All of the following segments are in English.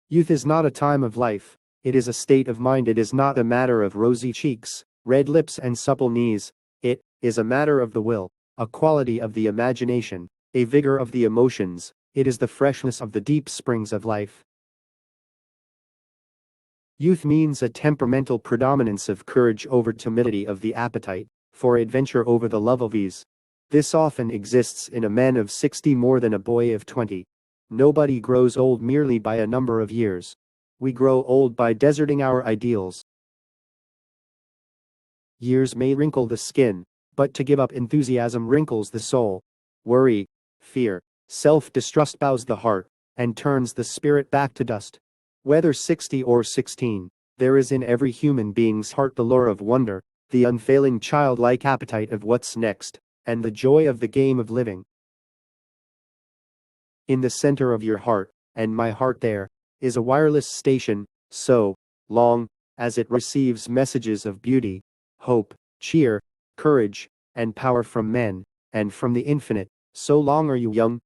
Youth is not a time of life, it is a state of mind. It is not a matter of rosy cheeks, red lips and supple knees. It is a matter of the will, a quality of the imagination, a vigor of the emotions. It is the freshness of the deep springs of life. Youth means a temperamental predominance of courage over timidity, of the appetite for adventure over the love of ease. This often exists in a man of 60 more than a boy of 20. Nobody grows old merely by a number of years. We grow old by deserting our ideals. Years may wrinkle the skin, but to give up enthusiasm wrinkles the soul. Worry, fear, self-distrust bows the heart, and turns the spirit back to dust. Whether 60 or 16, there is in every human being's heart the lure of wonder, the unfailing childlike appetite of what's next, and the joy of the game of living. In the center of your heart, and my heart there, is a wireless station, so long as it receives messages of beauty, hope, cheer, courage, and power from men, and from the infinite, so long are you young.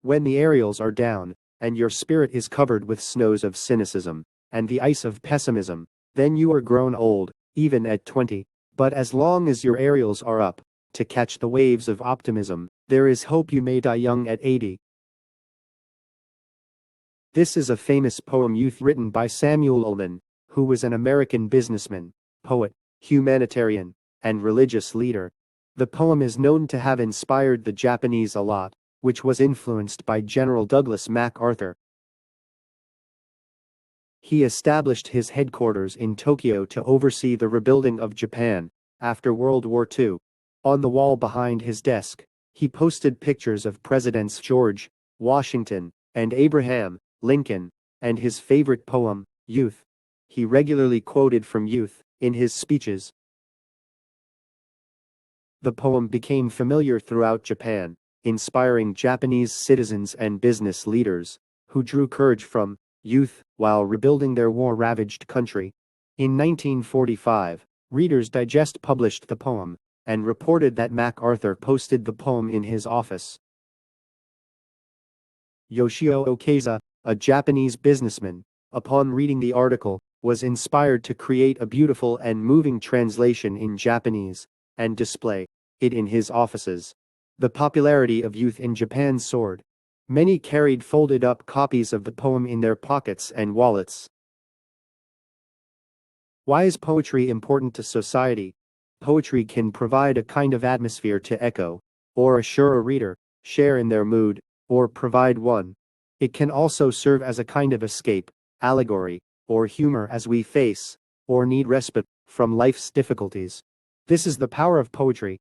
When the aerials are down, and your spirit is covered with snows of cynicism, and the ice of pessimism, then you are grown old, even at 20. But as long as your aerials are up, to catch the waves of optimism, there is hope you may die young at 80. This is a famous poem, Youth, written by Samuel Ullman, who was an American businessman, poet, humanitarian, and religious leader. The poem is known to have inspired the Japanese a lot, which was influenced by General Douglas MacArthur. He established his headquarters in Tokyo to oversee the rebuilding of Japan after World War II. On the wall behind his desk, he posted pictures of Presidents George Washington and Abraham Lincoln, and his favorite poem, Youth. He regularly quoted from Youth in his speeches. The poem became familiar throughout Japan, inspiring Japanese citizens and business leaders, who drew courage from Youth while rebuilding their war-ravaged country. In 1945, Reader's Digest published the poem, and reported that MacArthur posted the poem in his office. Yoshio Okaza, a Japanese businessman, upon reading the article, was inspired to create a beautiful and moving translation in Japanese, and display it in his offices. The popularity of Youth in Japan soared. Many carried folded-up copies of the poem in their pockets and wallets. Why is poetry important to society? Poetry can provide a kind of atmosphere to echo, or assure a reader, share in their mood, or provide one. It can also serve as a kind of escape, allegory, or humor as we face, or need respite, from life's difficulties. This is the power of poetry.